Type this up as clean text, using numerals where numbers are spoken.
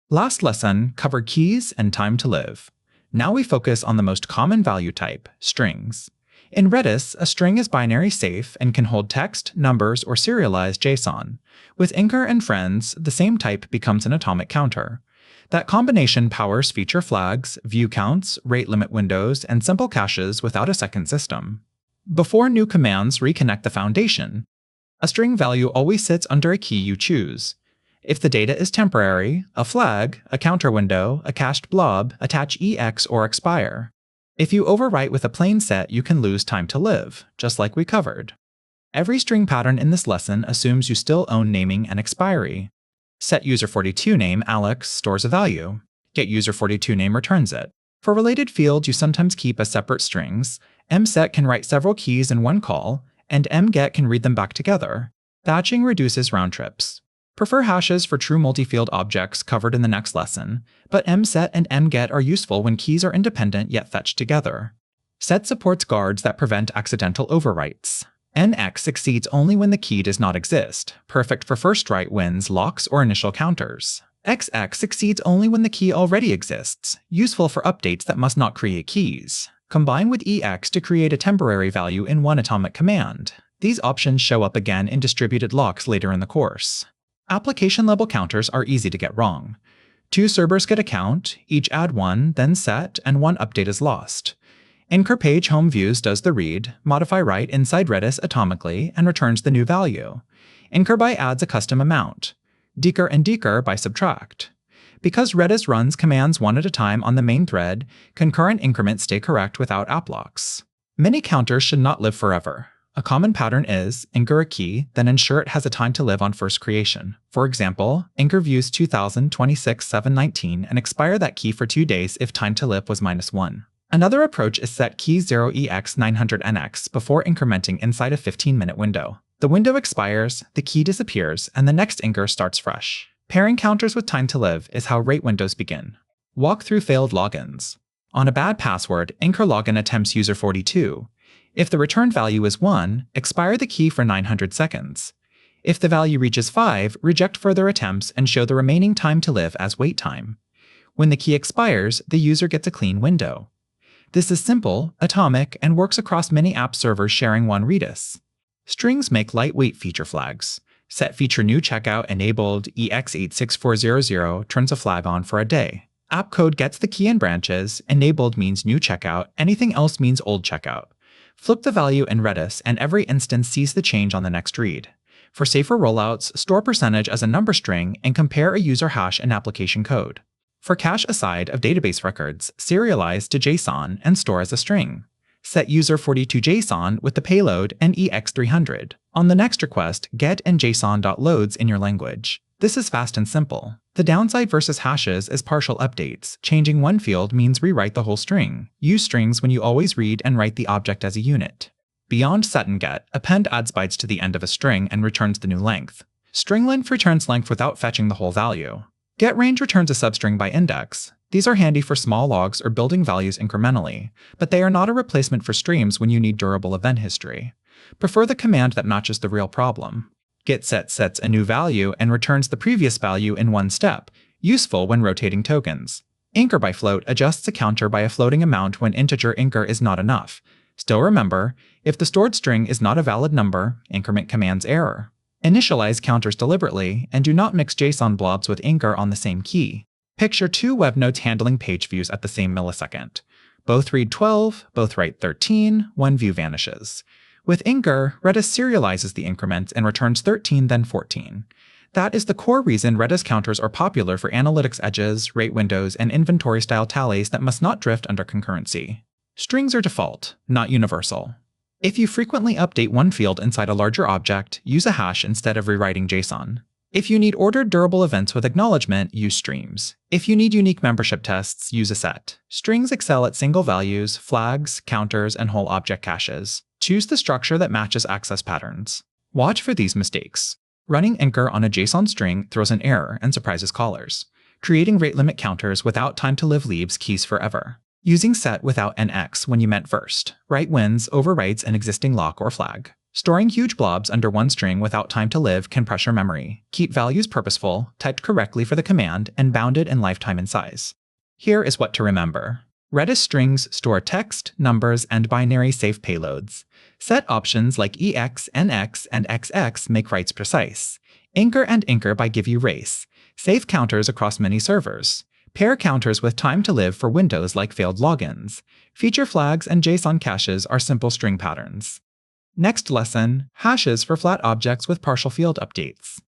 Last lesson covered keys and time to live. Now we focus on the most common value type, strings. In Redis, a string is binary safe and can hold text, numbers, or serialized JSON. With INCR and friends, the same type becomes an atomic counter. That combination powers feature flags, view counts, rate limit windows, and simple caches without a second system. Before new commands reconnect the foundation, a string value always sits under a key you choose. If the data is temporary, a flag, a counter window, a cached blob, attach EX or expire. If you overwrite with a plain set, you can lose time to live, just like we covered. Every string pattern in this lesson assumes you still own naming and expiry. Set user42 name Alex stores a value. Get user42 name returns it. For related fields you sometimes keep as separate strings. MSET can write several keys in one call, and MGET can read them back together. Batching reduces round trips. Prefer hashes for true multi-field objects covered in the next lesson, but MSET and MGET are useful when keys are independent yet fetched together. Set supports guards that prevent accidental overwrites. NX succeeds only when the key does not exist, perfect for first write wins, locks, or initial counters. XX succeeds only when the key already exists, useful for updates that must not create keys. Combine with EX to create a temporary value in one atomic command. These options show up again in distributed locks later in the course. Application-level counters are easy to get wrong. 2 servers get a count, each add 1, then set, and 1 update is lost. INCR page home views does the read, modify write inside Redis atomically, and returns the new value. INCRBY adds a custom amount. decr and decr by subtract. Because Redis runs commands one at a time on the main thread, concurrent increments stay correct without app locks. Many counters should not live forever. A common pattern is INCR a key, then ensure it has a time to live on first creation. For example, INCR views 2026-719 and expire that key for 2 days if time to live was -1. Another approach is set key 0EX900NX before incrementing inside a 15-minute window. The window expires, the key disappears, and the next INCR starts fresh. Pairing counters with time to live is how rate windows begin. Walk through failed logins. On a bad password, INCR login attempts user42. If the return value is 1, expire the key for 900 seconds. If the value reaches 5, reject further attempts and show the remaining time to live as wait time. When the key expires, the user gets a clean window. This is simple, atomic, and works across many app servers sharing one Redis. Strings make lightweight feature flags. Set feature new checkout enabled EX86400 turns a flag on for a day. App code gets the key and branches, enabled means new checkout, anything else means old checkout. Flip the value in Redis and every instance sees the change on the next read. For safer rollouts, store percentage as a number string and compare a user hash and application code. For cache aside of database records, serialize to JSON and store as a string. Set user42 JSON with the payload and EX300. On the next request, get and JSON.loads in your language. This is fast and simple. The downside versus hashes is partial updates. Changing one field means rewrite the whole string. Use strings when you always read and write the object as a unit. Beyond set and get, append adds bytes to the end of a string and returns the new length. STRLEN returns length without fetching the whole value. GETRANGE returns a substring by index. These are handy for small logs or building values incrementally, but they are not a replacement for streams when you need durable event history. Prefer the command that matches the real problem. GETSET sets a new value and returns the previous value in one step, useful when rotating tokens. INCRBYFLOAT adjusts a counter by a floating amount when integer INCR is not enough. Still remember, if the stored string is not a valid number, increment commands error. Initialize counters deliberately, and do not mix JSON blobs with INCR on the same key. Picture 2 web nodes handling page views at the same millisecond. Both read 12, both write 13, one view vanishes. With INCR, Redis serializes the increments and returns 13, then 14. That is the core reason Redis counters are popular for analytics edges, rate windows, and inventory-style tallies that must not drift under concurrency. Strings are default, not universal. If you frequently update one field inside a larger object, use a hash instead of rewriting JSON. If you need ordered durable events with acknowledgement, use streams. If you need unique membership tests, use a set. Strings excel at single values, flags, counters, and whole object caches. Choose the structure that matches access patterns. Watch for these mistakes. Running INCR on a JSON string throws an error and surprises callers. Creating rate limit counters without time to live leaves keys forever. Using set without NX when you meant first. Write wins overwrites an existing lock or flag. Storing huge blobs under one string without time to live can pressure memory. Keep values purposeful, typed correctly for the command, and bounded in lifetime and size. Here is what to remember. Redis strings store text, numbers, and binary safe payloads. Set options like EX, NX, and XX make writes precise. INCR and INCRBY give you race. Safe counters across many servers. Pair counters with time to live for windows like failed logins. Feature flags and JSON caches are simple string patterns. Next lesson, hashes for flat objects with partial field updates.